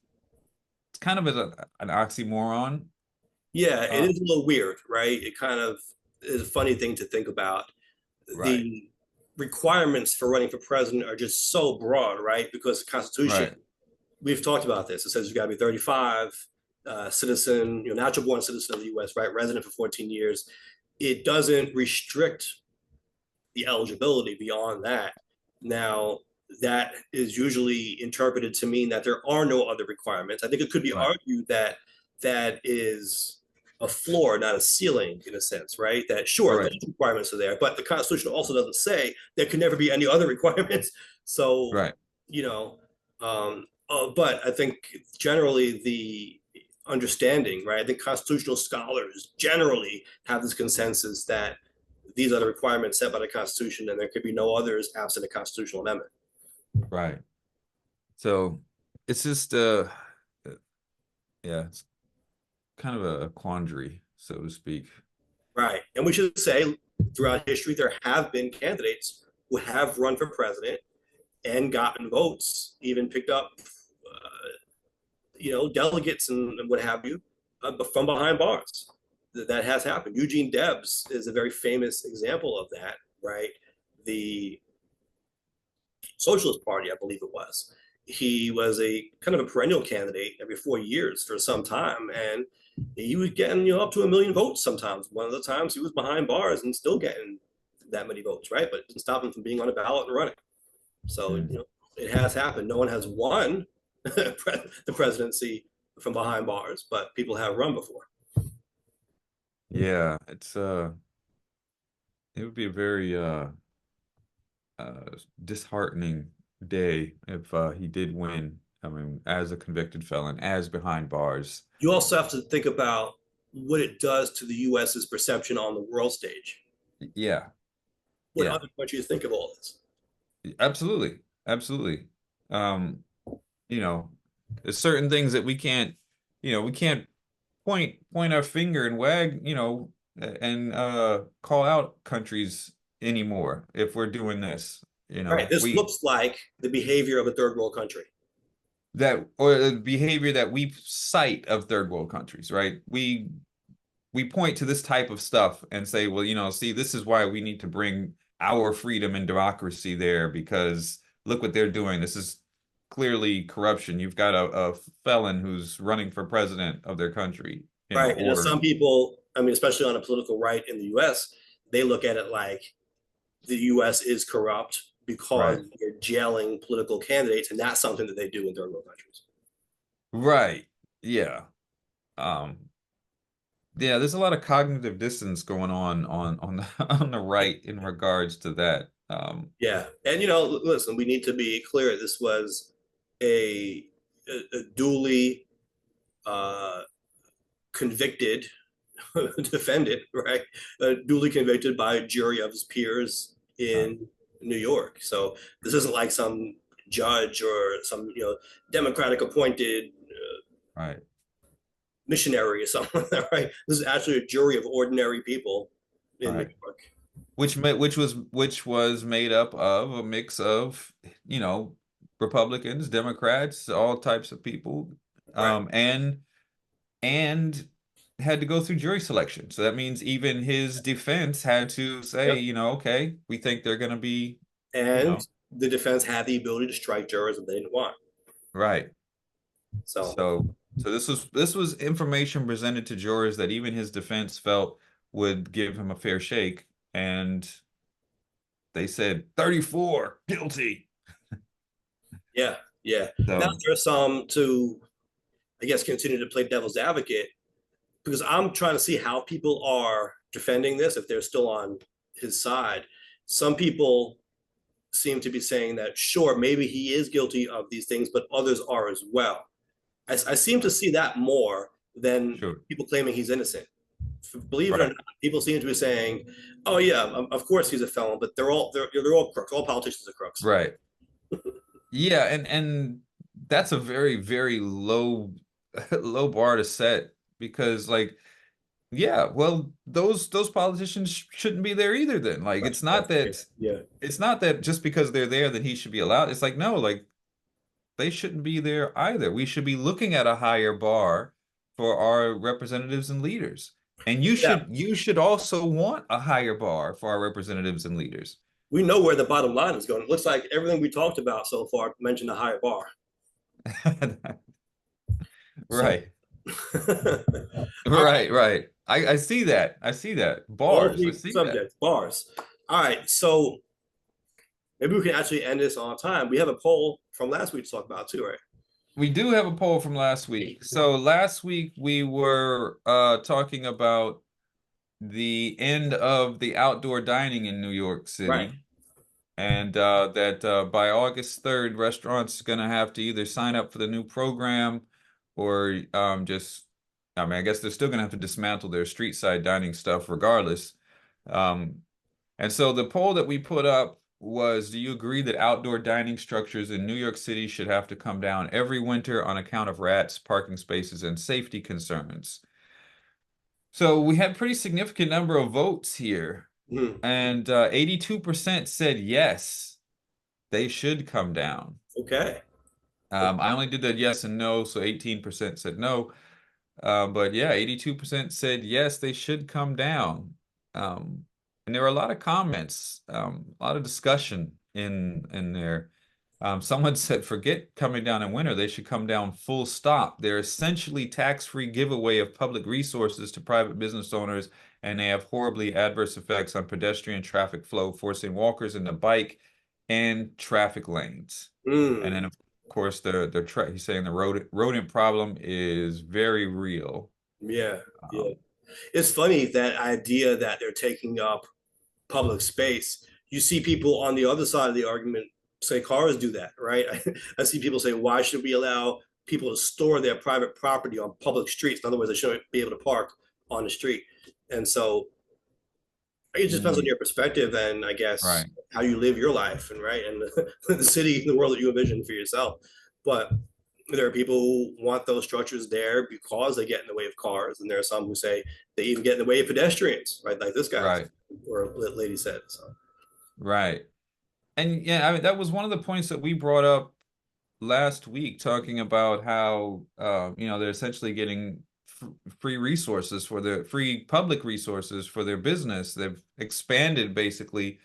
kind of an oxymoron. Yeah, it Uh, is a little weird, right? It kind of is a funny thing to think about. right, The requirements for running for president are just so broad, right? Because the Constitution, right, we've talked about this. It says you got to be 35, citizen, natural born citizen of the U.S., right? Resident for 14 years. It doesn't restrict the eligibility beyond that. Now, that is usually interpreted to mean that there are no other requirements. I think it could be right, argued that that is a floor, not a ceiling, in a sense, right? That sure, those right, requirements are there, but the Constitution also doesn't say there can never be any other requirements. So, right, you know, but I think generally the understanding, right? I think constitutional scholars generally have this consensus that these are the requirements set by the Constitution, and there could be no others absent a constitutional amendment. right. So it's just yeah, it's kind of a quandary, so to speak. Right. And we should say throughout history, there have been candidates who have run for president and gotten votes, even picked up, delegates and what have you, from behind bars. That has happened. Eugene Debs is a very famous example of that, right? The Socialist Party, I believe it was. He was a kind of a perennial candidate every 4 years for some time, and he was getting up to 1 million votes sometimes. One of the times he was behind bars and still getting that many votes, right? But it didn't stop him from being on a ballot and running. So Mm. it has happened. No one has won the presidency from behind bars, but people have run before. Yeah, it would be a very disheartening day if he did win. I mean, as a convicted felon, as behind bars. You also have to think about what it does to the US's perception on the world stage. Yeah, What yeah, other countries think of all this? absolutely, absolutely. Um, you know, there's certain things that we can't point our finger and wag, and call out countries anymore if we're doing this. Right. This We looks like the behavior of a third world country. that or the behavior that we cite of third world countries, right? We point to this type of stuff and say, well, see, this is why we need to bring our freedom and democracy there because look what they're doing. This is clearly corruption. You've got a felon who's running for president of their country, Right. And or some people, I mean, especially on a political right in the US, they look at it like the US is corrupt because right, you're jailing political candidates, and that's something that they do in third world countries. right, yeah. Um, yeah, there's a lot of cognitive dissonance going on the on the right in regards to that. Yeah. And, listen, we need to be clear. This was a, a duly uh, convicted defendant, right? Duly convicted by a jury of his peers Right, in New York. So this isn't like some judge or some, Democratic appointed right, missionary or something, right? This is actually a jury of ordinary people in New right. York. Which was made up of a mix of, you know, Republicans, Democrats, all types of people, Right. and had to go through jury selection. So that means even his defense had to say, Yep. okay, we think they're going to be, you And know, the defense had the ability to strike jurors that they didn't want. right. So, So this was information presented to jurors that even his defense felt would give him a fair shake, and they said 34 guilty. yeah, yeah. Now So there's some to, I guess, continue to play devil's advocate because I'm trying to see how people are defending this if they're still on his side. Some people seem to be saying that, sure, maybe he is guilty of these things, but others are as well. I seem to see that more than sure, people claiming he's innocent. Believe it or right, not, people seem to be saying, "Oh yeah, of course he's a felon," but they're all crooks. All politicians are crooks. right. Yeah, and that's a very, very low low bar to set because like yeah, well those politicians shouldn't be there either then. Like Right. it's Right. not Yeah. that Yeah. it's not that just because they're there that he should be allowed. It's like no, like they shouldn't be there either. We should be looking at a higher bar for our representatives and leaders. And you Yeah. should also want a higher bar for our representatives and leaders. We know where the bottom line is going. It looks like everything we talked about so far mentioned a higher bar. So Right. Right, right. I see that. I see that. all Bars. I the see that. subjects, bars. All right. So maybe we can actually end this on time. We have a poll from last week to talk about too, right? We do have a poll from last week. So last week we were talking about the end of the outdoor dining in New York Right. City. And that by August 3rd, restaurants are going to have to either sign up for the new program or I mean, I guess they're still going to have to dismantle their street side dining stuff regardless. Um, and so the poll that we put up was, do you agree that outdoor dining structures in New York City should have to come down every winter on account of rats, parking spaces, and safety concerns? So we had pretty significant number of votes here, Hmm. and 82% said yes, they should come down. Okay. I only did that yes and no, so 18% said no. But yeah, 82% said yes, they should come down. Um, and there were a lot of comments, a lot of discussion in there. Someone said, forget coming down in winter, they should come down full stop. They're essentially tax-free giveaway of public resources to private business owners, and they have horribly adverse effects on pedestrian traffic flow, forcing walkers into bike and traffic lanes. And Mm. then, of course, he's saying the rodent problem is very real. Yeah. Yeah. It's funny that idea that they're taking up public space. You see people on the other side of the argument say cars do that, right? I see people say, why should we allow people to store their private property on public streets? In other words, they shouldn't be able to park on the street. And so it just depends on Mm, your perspective and I guess right. how you live your life and right and the city, the world that you envision for yourself. But there are people who want those structures there because they get in the way of cars, and there are some who say they even get in the way of pedestrians, right? Like this guy Right. or lady said. So Right. And yeah, I mean, that was one of the points that we brought up last week, talking about how they're essentially getting free resources for their free public resources for their business. They've expanded basically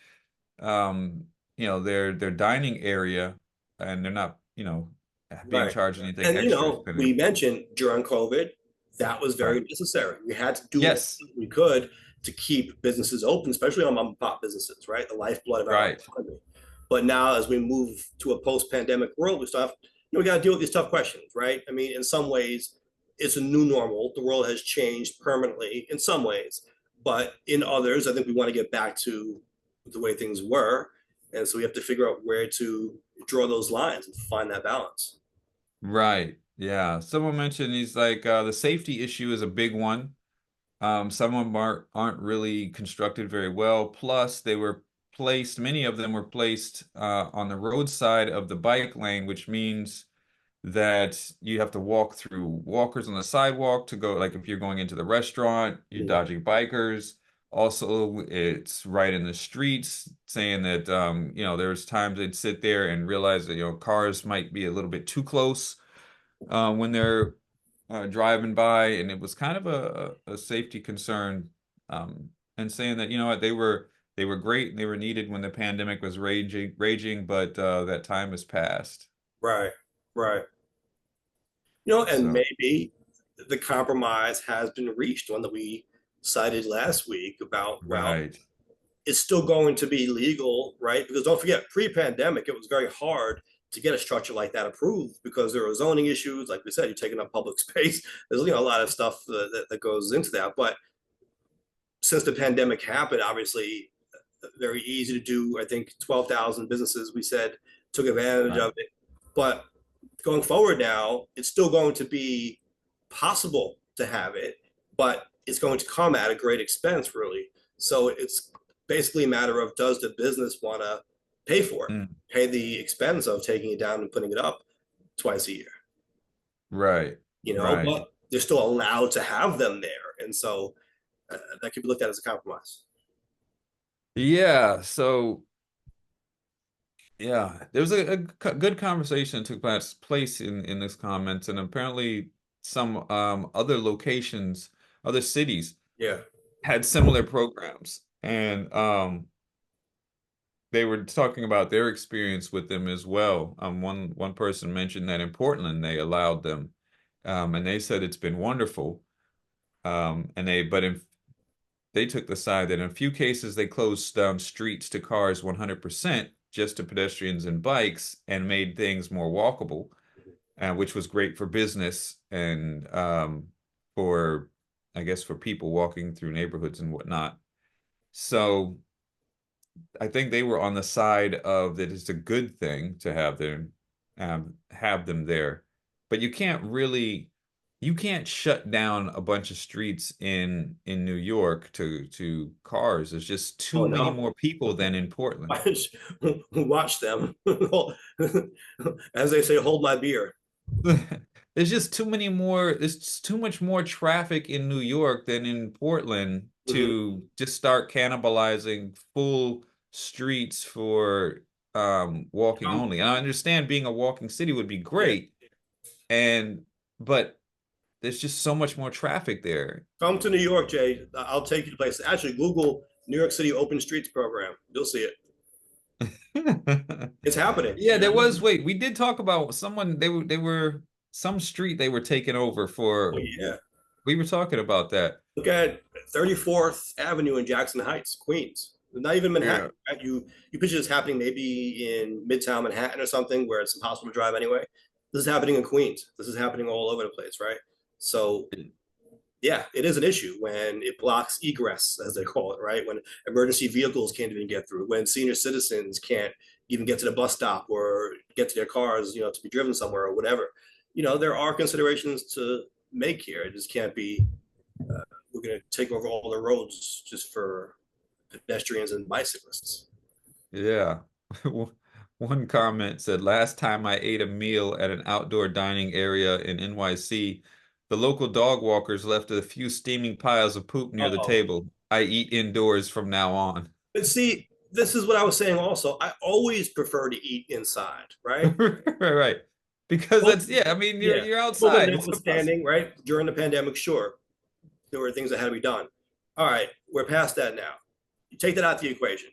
their dining area, and they're not, being right. charged anything And extra. we mentioned during COVID that was Right. very necessary. We had to do all Yes. we could to keep businesses open, especially on mom and pop businesses, right? The lifeblood of our Right. economy. But now, as we move to a post-pandemic world, we start, we got to deal with these tough questions, right? I mean, in some ways, it's a new normal. The world has changed permanently in some ways, but in others, I think we want to get back to the way things were, and so we have to figure out where to draw those lines and find that balance. Right. Yeah. Someone mentioned, he's like, the safety issue is a big one. Some of them aren't really constructed very well. Plus, they were placed, many of them were placed on the roadside of the bike lane, which means that you have to walk through walkers on the sidewalk to go, like if you're going into the restaurant, you're Mm. dodging bikers. Also, it's right in the streets, saying that there's times they'd sit there and realize that cars might be a little bit too close when they're driving by, and it was kind of a safety concern. And saying that, what, they were great and they were needed when the pandemic was raging, but that time has passed. Right, right. And So maybe the compromise has been reached, one that we cited last week about, well, right, it's still going to be legal, right? Because don't forget, pre-pandemic, it was very hard to get a structure like that approved because there were zoning issues. Like we said, you're taking up public space. There's a lot of stuff that goes into that. But since the pandemic happened, obviously, very easy to do. I think 12,000 businesses, we said, took advantage right. of it. But going forward now, it's still going to be possible to have it, but it's going to come at a great expense, really. So it's basically a matter of, does the business want to pay for it, Mm, pay the expense of taking it down and putting it up twice a year, right, right. but they're still allowed to have them there. And so that could be looked at as a compromise. Yeah, so yeah, there was a good conversation took place in this comments, and apparently some other locations, other cities Yeah. had similar programs, and they were talking about their experience with them as well. One person mentioned that in Portland they allowed them, and they said it's been wonderful. And they took the side that in a few cases they closed down streets to cars 100%, just to pedestrians and bikes, and made things more walkable, which was great for business and for, I guess, for people walking through neighborhoods and whatnot. So I think they were on the side of that it's a good thing to have them there, but you can't shut down a bunch of streets in New York to cars. There's just Oh too many no. more people than in Portland. Watch them. As they say, hold my beer. There's just too many more. There's just too much more traffic in New York than in Portland Mhm. to just start cannibalizing full streets for walking Come, only. And I understand being a walking city would be yeah. great, and but there's just so much more traffic there. Come to New York, Jay. I'll take you to places. Actually, Google New York City Open Streets program. You'll see it. It's happening. Yeah, there was. Wait, we did talk about someone. They were some street they were taking over Oh for. yeah. We were talking about that. Look at 34th Avenue in Jackson Heights, Queens. Not even Yeah. Manhattan. Right? You picture this happening maybe in Midtown Manhattan or something where it's impossible to drive anyway. This is happening in Queens. This is happening all over the place, right? So Yeah, it is an issue when it blocks egress, as they call it, right? When emergency vehicles can't even get through, when senior citizens can't even get to the bus stop or get to their cars, to be driven somewhere or whatever. There are considerations to make here. It just can't be, we're going to take over all the roads just for pedestrians and bicyclists. Yeah. One comment said, last time I ate a meal at an outdoor dining area in NYC, the local dog walkers left a few steaming piles of poop near the Oh, table. I eat indoors from now on. but see, this is what I was saying also. I always prefer to eat inside, right? Right, right. Because that's, yeah, I mean, Yeah, you're COVID outside. It's the bus. notwithstanding, right? During the pandemic, sure, there were things that had to be done. All right, we're past that now. You take that out of the equation.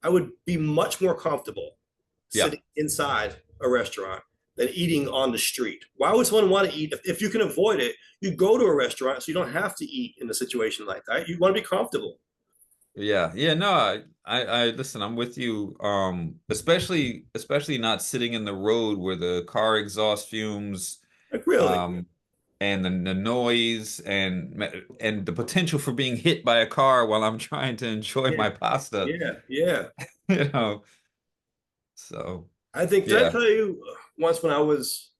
I would be much more comfortable Yeah. sitting inside a restaurant than eating on the street. Why would someone want to eat? If you can avoid it, you go to a restaurant so you don't have to eat in a situation like that. You want to be comfortable. Yeah, yeah, no, I listen, I'm with you. Especially not sitting in the road where the car exhaust fumes, Like, really? um, and the noise and the potential for being hit by a car while I'm trying to enjoy Yeah, my pasta, yeah, yeah. you know. So, I think, did I yeah. tell you once when I was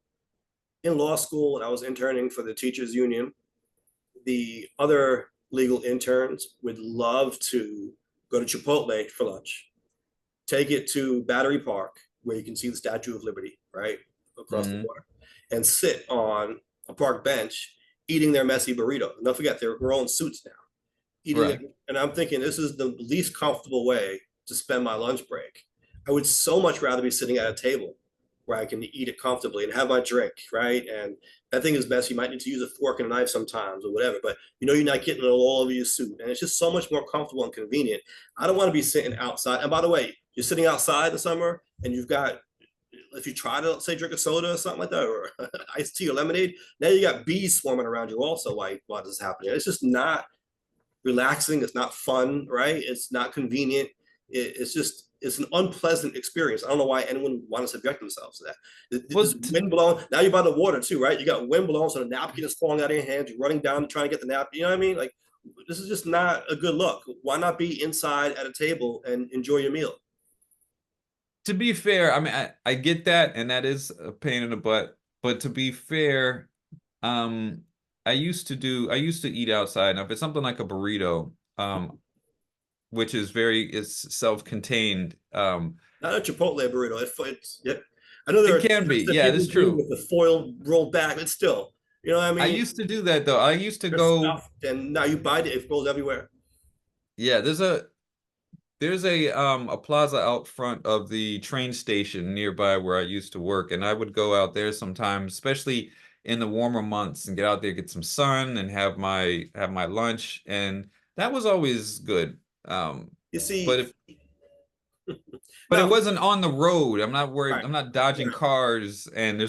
in law school and I was interning for the teachers union, the other legal interns would love to go to Chipotle for lunch, take it to Battery Park, where you can see the Statue of Liberty, right, across the Hmm. water, and sit on a park bench eating their messy burrito. And don't forget, they're wearing suits now, eating it. Right. And I'm thinking, this is the least comfortable way to spend my lunch break. I would so much rather be sitting at a table where I can eat it comfortably and have my drink, right? And that thing is messy. You might need to use a fork and a knife sometimes or whatever, but you're not getting it all over your suit. And it's just so much more comfortable and convenient. I don't want to be sitting outside. And by the way, you're sitting outside in the summer and you've got, if you try to say drink a soda or something like that, or iced tea or lemonade, now you got bees swarming around you also while this is happening. It's just not relaxing. It's not fun, right? It's not convenient. It's an unpleasant experience. I don't know why anyone would want to subject themselves to that. This Well, wind blowing. Now you're by the water too, right? You got wind blowing, so the napkin is falling out of your hands. You're running down trying to get the napkin. You know what I mean? Like, this is just not a good look. Why not be inside at a table and enjoy your meal? to be fair, I mean, I get that, and that is a pain in the butt. But to be fair, um, I used to eat outside. Now, if it's something like a burrito, which is it's self-contained, Not a Chipotle burrito. It's yeah. I know there it are can be. that Yeah, people that's do true. with the foil rolled back. It's still, you know what I I mean? used to do that though. I used to There's go, stuff, and now you buy it. It goes everywhere. yeah, there's a plaza out front of the train station nearby where I used to work, and I would go out there sometimes, especially in the warmer months, and get out there, get some sun, and have my lunch, and that was always good. You But see, if but it now, wasn't on the road. I'm not worried. right, I'm not dodging right, cars, and there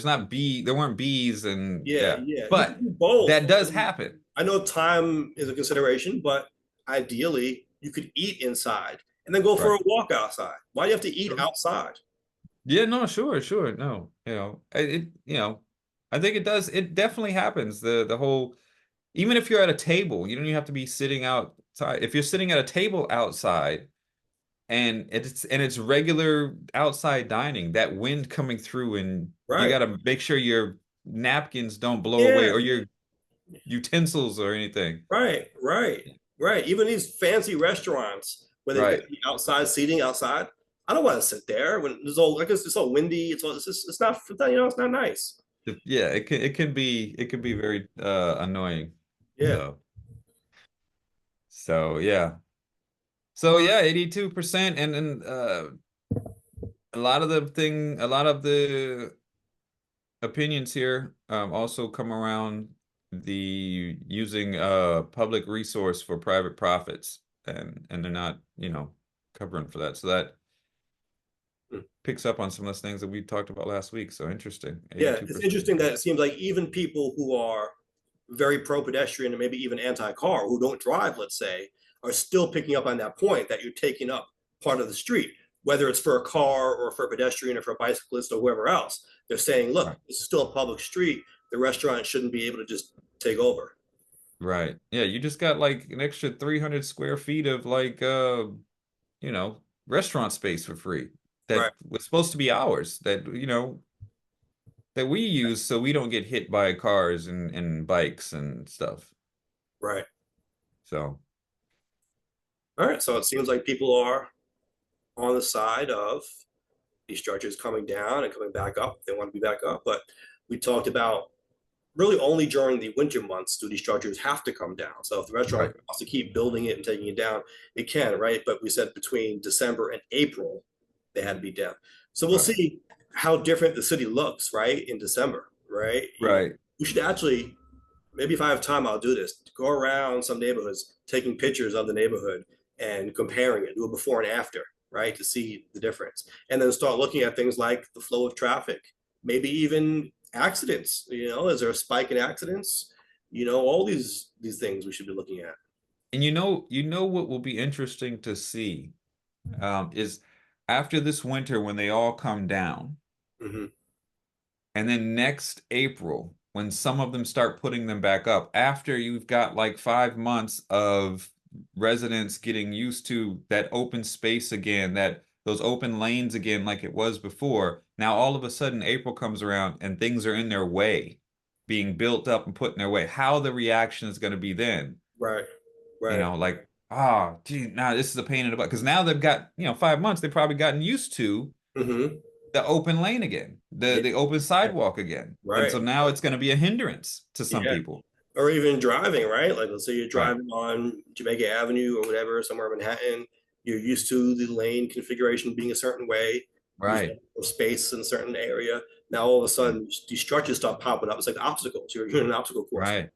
weren't bees, and yeah, yeah. yeah. You can But do both. that does happen. I know time is a consideration, but ideally, you could eat inside and then go for Right. a walk outside. Why do you have to eat True. outside? Yeah, no, sure, sure. No, I think it does. It definitely happens. The whole, even if you're at a table, you don't even have to be sitting outside. If you're sitting at a table outside and it's regular outside dining, that wind coming through and you Right. got to make sure your napkins don't blow away Yeah. or your utensils or anything. Right. Right. Right. Even these fancy restaurants where they've got Right. the outside seating outside. I don't want to sit there when there's all like it's all windy. It's not it's not nice. Yeah, it can be very annoying. Yeah. So yeah. So yeah, 82%, and then a lot of the opinions here also come around the using public resource for private profits, and they're not, covering for that. So that picks up on some of those things that we talked about last week. So interesting. Yeah, it's 82%. interesting that it seems like even people who are very pro-pedestrian and maybe even anti-car, who don't drive, let's say, are still picking up on that point that you're taking up part of the street, whether it's for a car or for a pedestrian or for a bicyclist or whoever else. They're saying, look, Right. this is still a public street. The restaurant shouldn't be able to just take over. Right. Yeah, you just got like an extra 300 square feet of like you know, restaurant space for free Right, that was supposed to be ours that, that we use so we don't get hit by cars and bikes and stuff. right. So, All right. So it seems like people are on the side of these structures coming down and coming back up. They want to be back up. But we talked about really only during the winter months do these structures have to come down. So if the restaurant right, wants to keep building it and taking it down, it can, right? But we said between December and April, they had to be down. So we'll right, see how different the city looks, right, in December, right? right. We should actually, maybe if I have time, I'll do this. Go around some neighborhoods, taking pictures of the neighborhood and comparing it, do a before and after, right, to see the difference. And then start looking at things like the flow of traffic, maybe even accidents. Is there a spike in accidents? All these things we should be looking at. And you know what will be interesting to see is after this winter when they all come down, Hmm. and then next April when some of them start putting them back up, after you've got like 5 months of residents getting used to that open space again, that those open lanes again, like it was before. Now all of a sudden April comes around and things are in their way, being built up and put in their way. How the reaction is going to be then? Right, right. Like, ah, gee, now this is a pain in the butt. Because now they've got, 5 months, they've probably gotten used to Hmm. the open lane again, the Yeah, the open sidewalk again. And right. so now it's going to be a hindrance to some Yeah. people. Or even driving, right? Like, let's say you're Right. driving on Jamaica Avenue or whatever, somewhere in Manhattan. You're used to the lane configuration being a certain way, used Right. to space in a certain area. Now all of a Yeah. sudden, these structures start popping up. It's like obstacles. You're in an obstacle course. Right.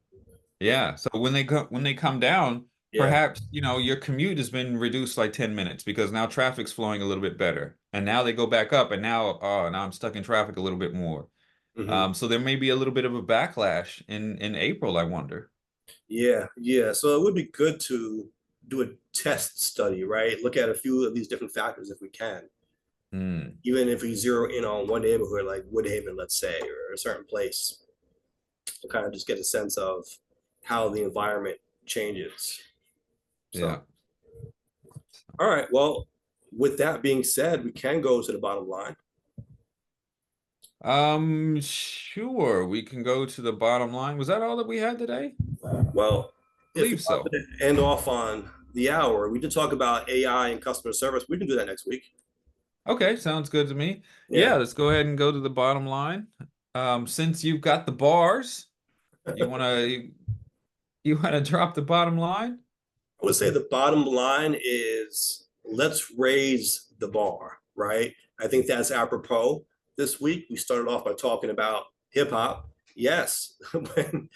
Yeah. So when they come down, Yeah. perhaps, your commute has been reduced like 10 minutes because now traffic's flowing a little bit better. And now they go back up and now I'm stuck in traffic a little bit more. Hmm. So there may be a little bit of a backlash in April, I wonder. Yeah. Yeah. So it would be good to do a test study, right? Look at a few of these different factors if we can. Hmm. Even if we zero in on one neighborhood like Woodhaven, let's say, or a certain place, to kind of just get a sense of how the environment changes. So, Yeah. all right. Well, with that being said, we can go to the bottom line. Sure. We can go to the bottom line. Was that all that we had today? Well, I if we believe wanted so. to end off on the hour, we did talk about AI and customer service. We can do that next week. Okay, sounds good to me. Yeah. Yeah, let's go ahead and go to the bottom line. Since you've got the bars, you wanna you wanna drop the bottom line? I would say the bottom line is let's raise the bar, right? I think that's apropos this week. We started off by talking about hip hop. Yes, when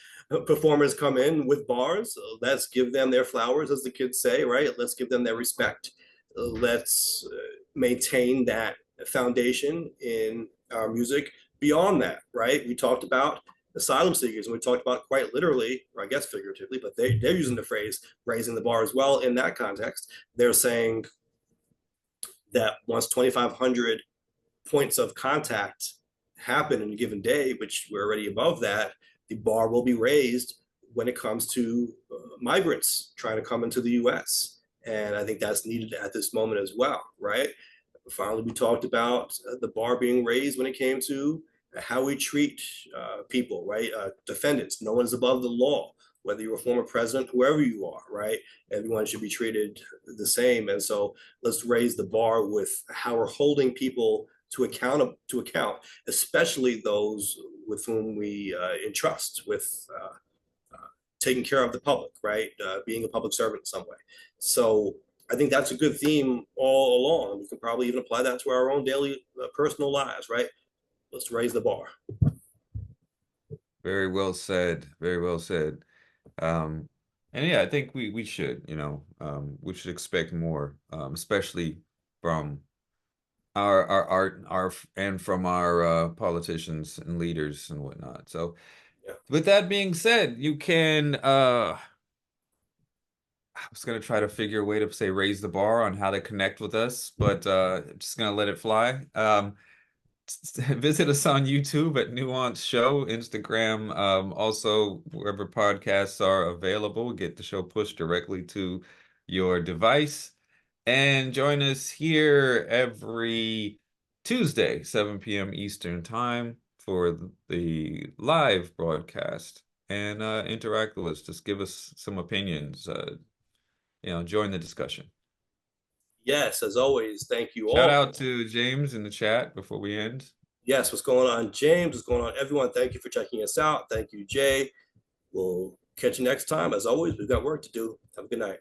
performers come in with bars, let's give them their flowers, as the kids say, right? Let's give them their respect. Let's maintain that foundation in our music. Beyond that, right? We talked about asylum seekers, and we talked about quite literally, or I guess figuratively, but they're using the phrase raising the bar as well in that context. They're saying that once 2,500 points of contact happen in a given day, which we're already above that, the bar will be raised when it comes to migrants trying to come into the US. And I think that's needed at this moment as well, right? Finally, we talked about the bar being raised when it came to how we treat people, right? Defendants. No one's above the law, whether you're a former president, whoever you are, right? Everyone should be treated the same. And so let's raise the bar with how we're holding people to account, especially those with whom we entrust with taking care of the public, right? Being a public servant in some way. So I think that's a good theme all along. We can probably even apply that to our own daily personal lives, right? Let's raise the bar. Very well said. Very well said. Um, and yeah, I think we should, we should expect more, especially from our and from our politicians and leaders and whatnot. So Yeah. with that being said, you can I was gonna try to figure a way to say raise the bar on how to connect with us, but just gonna let it fly. Visit us on YouTube at Nuance Show, Instagram, also wherever podcasts are available. Get the show pushed directly to your device. And join us here every Tuesday, 7 p.m. Eastern Time for the live broadcast. And interact with us. Just give us some opinions. Join the discussion. Yes, as always, thank you Shout all. out to James in the chat before we end. Yes, what's going on, James? What's going on, everyone? Thank you for checking us out. Thank you, Jay. We'll catch you next time. As always, we've got work to do. Have a good night.